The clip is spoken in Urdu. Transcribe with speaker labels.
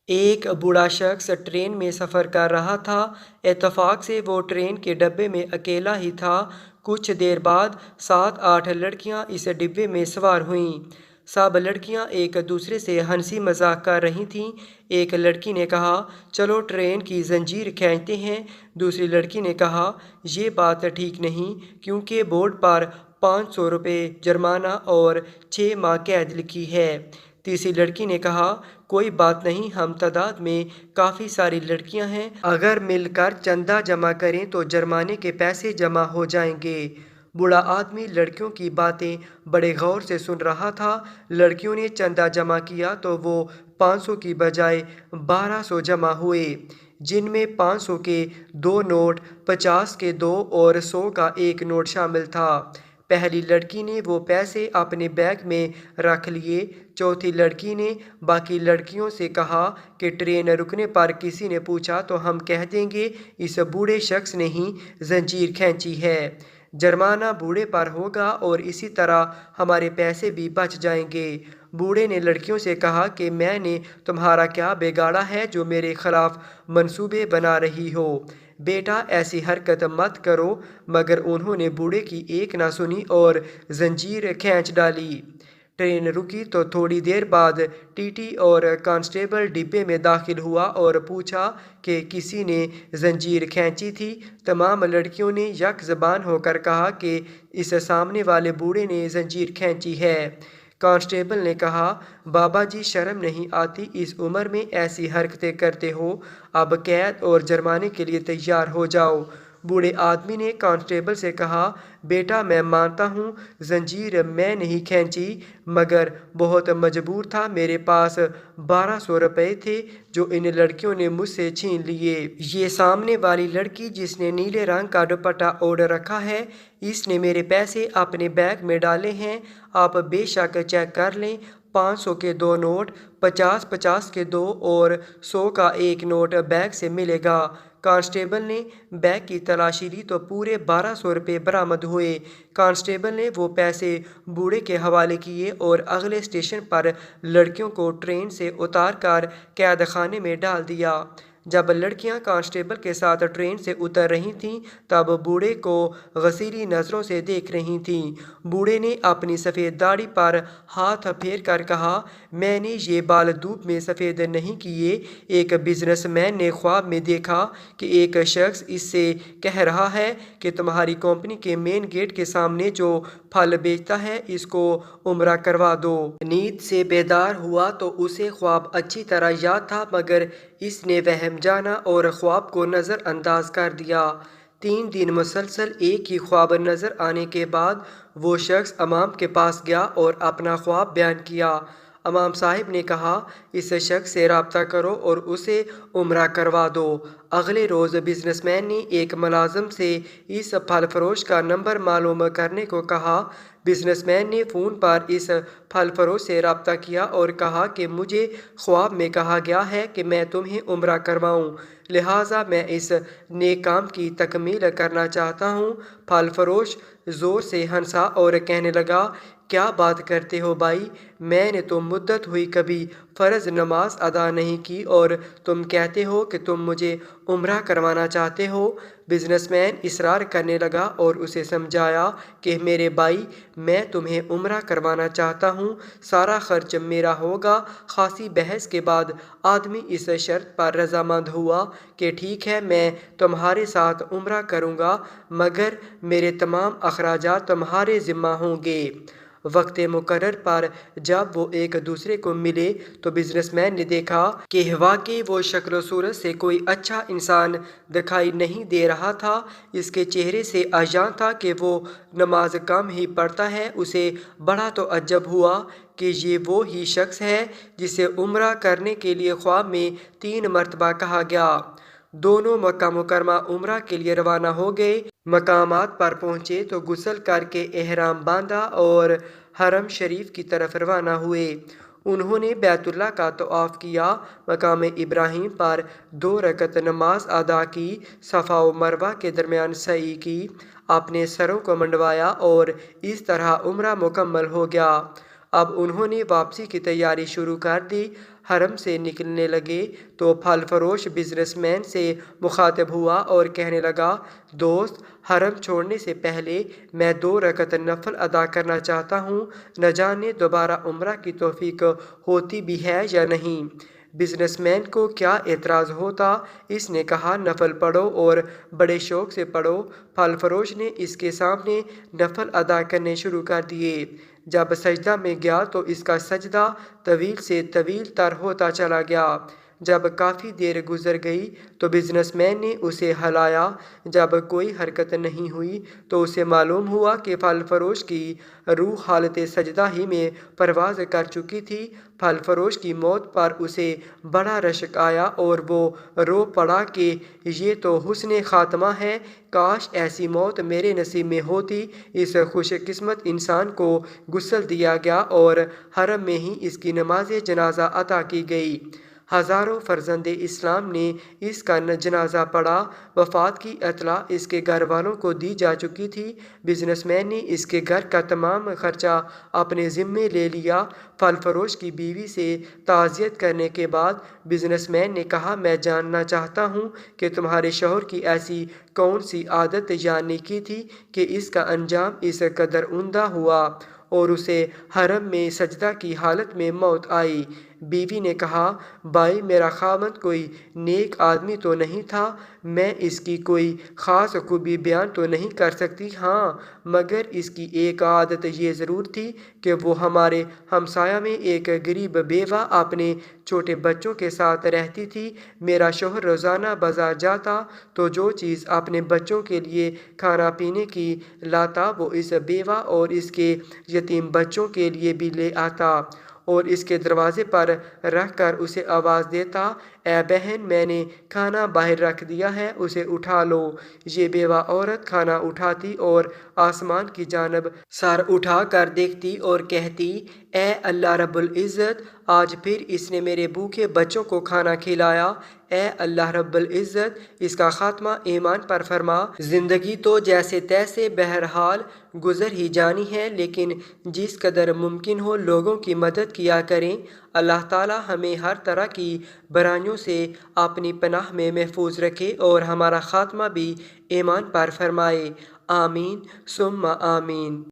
Speaker 1: ایک بوڑھا شخص ٹرین میں سفر کر رہا تھا۔ اتفاق سے وہ ٹرین کے ڈبے میں اکیلا ہی تھا۔ کچھ دیر بعد 7-8 لڑکیاں اس ڈبے میں سوار ہوئیں۔ سب لڑکیاں ایک دوسرے سے ہنسی مذاق کر رہی تھیں۔ ایک لڑکی نے کہا، چلو ٹرین کی زنجیر کھینچتے ہیں۔ دوسری لڑکی نے کہا، یہ بات ٹھیک نہیں کیونکہ بورڈ پر 500 روپے جرمانہ اور 6 ماہ قید لکھی ہے۔ تیسری لڑکی نے کہا، کوئی بات نہیں، ہم تعداد میں کافی ساری لڑکیاں ہیں، اگر مل کر چندہ جمع کریں تو جرمانے کے پیسے جمع ہو جائیں گے۔ بوڑھا آدمی لڑکیوں کی باتیں بڑے غور سے سن رہا تھا۔ لڑکیوں نے چندہ جمع کیا تو وہ 500 کی بجائے 1200 جمع ہوئے، جن میں 500 کے 2 نوٹ، 50 کے 2 اور 100 کا 1 نوٹ شامل تھا۔ پہلی لڑکی نے وہ پیسے اپنے بیگ میں رکھ لیے۔ چوتھی لڑکی نے باقی لڑکیوں سے کہا کہ ٹرین رکنے پر کسی نے پوچھا تو ہم کہہ دیں گے اس بوڑھے شخص نے ہی زنجیر کھینچی ہے۔ جرمانہ بوڑھے پر ہوگا اور اسی طرح ہمارے پیسے بھی بچ جائیں گے۔ بوڑھے نے لڑکیوں سے کہا کہ میں نے تمہارا کیا بگاڑا ہے جو میرے خلاف منصوبے بنا رہی ہو؟ بیٹا ایسی حرکت مت کرو، مگر انہوں نے بوڑھے کی ایک نہ سنی اور زنجیر کھینچ ڈالی۔ ٹرین رکی تو تھوڑی دیر بعد ٹی ٹی اور کانسٹیبل ڈبے میں داخل ہوا اور پوچھا کہ کسی نے زنجیر کھینچی تھی۔ تمام لڑکیوں نے یک زبان ہو کر کہا کہ اس سامنے والے بوڑھے نے زنجیر کھینچی ہے۔ کانسٹیبل نے کہا، بابا جی شرم نہیں آتی، اس عمر میں ایسی حرکتیں کرتے ہو؟ اب قید اور جرمانے کے لیے تیار ہو جاؤ۔ بوڑھے آدمی نے کانسٹیبل سے کہا، بیٹا میں مانتا ہوں زنجیر میں نہیں کھینچی، مگر بہت مجبور تھا، میرے پاس 1200 روپے تھے جو ان لڑکیوں نے مجھ سے چھین لیے۔ یہ سامنے والی لڑکی جس نے نیلے رنگ کا دوپٹہ اوڑھ رکھا ہے، اس نے میرے پیسے اپنے بیگ میں ڈالے ہیں، آپ بے شک چیک کر لیں۔ 500 کے 2 نوٹ، 50 کے 2 اور 100 کا 1 نوٹ بیگ سے ملے گا۔ کانسٹیبل نے بیگ کی تلاشی لی تو پورے 1200 روپے برآمد ہوئے۔ کانسٹیبل نے وہ پیسے بوڑھے کے حوالے کیے اور اگلے اسٹیشن پر لڑکیوں کو ٹرین سے اتار کر قید خانے میں ڈال دیا۔ جب لڑکیاں کانسٹیبل کے ساتھ ٹرین سے اتر رہی تھیں تب بوڑھے کو غصیلی نظروں سے دیکھ رہی تھیں۔ بوڑھے نے اپنی سفید داڑھی پر ہاتھ پھیر کر کہا، میں نے یہ بال دھوپ میں سفید نہیں کیے۔ ایک بزنس مین نے خواب میں دیکھا کہ ایک شخص اس سے کہہ رہا ہے کہ تمہاری کمپنی کے مین گیٹ کے سامنے جو پھل بیچتا ہے اس کو عمرہ کروا دو۔ نیند سے بیدار ہوا تو اسے خواب اچھی طرح یاد تھا، مگر اس نے وہم جانا اور خواب کو نظر انداز کر دیا۔ 3 دن مسلسل ایک ہی خواب نظر آنے کے بعد وہ شخص امام کے پاس گیا اور اپنا خواب بیان کیا۔ امام صاحب نے کہا، اس شخص سے رابطہ کرو اور اسے عمرہ کروا دو۔ اگلے روز بزنس مین نے ایک ملازم سے اس پھل فروش کا نمبر معلوم کرنے کو کہا۔ بزنس مین نے فون پر اس پھل فروش سے رابطہ کیا اور کہا کہ مجھے خواب میں کہا گیا ہے کہ میں تمہیں عمرہ کرواؤں، لہٰذا میں اس نیک کام کی تکمیل کرنا چاہتا ہوں۔ پھل فروش زور سے ہنسا اور کہنے لگا، کیا بات کرتے ہو بھائی، میں نے تو مدت ہوئی کبھی فرض نماز ادا نہیں کی اور تم کہتے ہو کہ تم مجھے عمرہ کروانا چاہتے ہو؟ بزنس مین اصرار کرنے لگا اور اسے سمجھایا کہ میرے بھائی، میں تمہیں عمرہ کروانا چاہتا ہوں، سارا خرچ میرا ہوگا۔ خاصی بحث کے بعد آدمی اس شرط پر رضامند ہوا کہ ٹھیک ہے، میں تمہارے ساتھ عمرہ کروں گا، مگر میرے تمام اخراجات تمہارے ذمہ ہوں گے۔ وقت مقرر پر جب وہ ایک دوسرے کو ملے تو بزنس مین نے دیکھا کہ واقعی وہ شکل و صورت سے کوئی اچھا انسان دکھائی نہیں دے رہا تھا۔ اس کے چہرے سے عیاں تھا کہ وہ نماز کم ہی پڑھتا ہے۔ اسے بڑا تعجب ہوا کہ یہ وہی شخص ہے جسے عمرہ کرنے کے لیے خواب میں 3 مرتبہ کہا گیا۔ دونوں مکہ مکرمہ عمرہ کے لیے روانہ ہو گئے۔ مقامات پر پہنچے تو غسل کر کے احرام باندھا اور حرم شریف کی طرف روانہ ہوئے۔ انہوں نے بیت اللہ کا طواف کیا، مقام ابراہیم پر 2 رکعت نماز ادا کی، صفا و مروہ کے درمیان سعی کی، اپنے سروں کو منڈوایا اور اس طرح عمرہ مکمل ہو گیا۔ اب انہوں نے واپسی کی تیاری شروع کر دی۔ حرم سے نکلنے لگے تو پھل فروش بزنس مین سے مخاطب ہوا اور کہنے لگا، دوست، حرم چھوڑنے سے پہلے میں 2 رکعت نفل ادا کرنا چاہتا ہوں، نہ جانے دوبارہ عمرہ کی توفیق ہوتی بھی ہے یا نہیں۔ بزنس مین کو کیا اعتراض ہوتا؟ اس نے کہا، نفل پڑھو اور بڑے شوق سے پڑھو۔ پھل فروش نے اس کے سامنے نفل ادا کرنے شروع کر دیے۔ جب سجدہ میں گیا تو اس کا سجدہ طویل سے طویل تر ہوتا چلا گیا۔ جب کافی دیر گزر گئی تو بزنس مین نے اسے ہلایا۔ جب کوئی حرکت نہیں ہوئی تو اسے معلوم ہوا کہ پھل فروش کی روح حالت سجدہ ہی میں پرواز کر چکی تھی۔ پھل فروش کی موت پر اسے بڑا رشک آیا اور وہ رو پڑا کہ یہ تو حسن خاتمہ ہے، کاش ایسی موت میرے نصیب میں ہوتی۔ اس خوش قسمت انسان کو غسل دیا گیا اور حرم میں ہی اس کی نماز جنازہ عطا کی گئی۔ ہزاروں فرزند اسلام نے اس کا جنازہ پڑھا۔ وفات کی اطلاع اس کے گھر والوں کو دی جا چکی تھی۔ بزنس مین نے اس کے گھر کا تمام خرچہ اپنے ذمے لے لیا۔ پھل فروش کی بیوی سے تعزیت کرنے کے بعد بزنس مین نے کہا، میں جاننا چاہتا ہوں کہ تمہارے شوہر کی ایسی کون سی عادت یا نیکی تھی کہ اس کا انجام اس قدر عمدہ ہوا اور اسے حرم میں سجدہ کی حالت میں موت آئی؟ بیوی نے کہا، بھائی، میرا خاوند کوئی نیک آدمی تو نہیں تھا، میں اس کی کوئی خاص خوبی بیان تو نہیں کر سکتی، ہاں مگر اس کی ایک عادت یہ ضرور تھی کہ وہ ہمارے ہمسایہ میں ایک غریب بیوہ اپنے چھوٹے بچوں کے ساتھ رہتی تھی۔ میرا شوہر روزانہ بازار جاتا تو جو چیز اپنے بچوں کے لیے کھانا پینے کی لاتا وہ اس بیوہ اور اس کے یتیم بچوں کے لیے بھی لے آتا اور اس کے دروازے پر رکھ کر اسے آواز دیتا، اے بہن، میں نے کھانا باہر رکھ دیا ہے، اسے اٹھا لو۔ یہ بیوہ عورت کھانا اٹھاتی اور آسمان کی جانب سر اٹھا کر دیکھتی اور کہتی، اے اللہ رب العزت، آج پھر اس نے میرے بھوکے بچوں کو کھانا کھلایا۔ اے اللہ رب العزت، اس کا خاتمہ ایمان پر فرما۔ زندگی تو جیسے تیسے بہرحال گزر ہی جانی ہے، لیکن جس قدر ممکن ہو لوگوں کی مدد کیا کریں۔ اللہ تعالی ہمیں ہر طرح کی برائیوں سے اپنی پناہ میں محفوظ رکھے اور ہمارا خاتمہ بھی ایمان پر فرمائے۔ آمین ثم آمین۔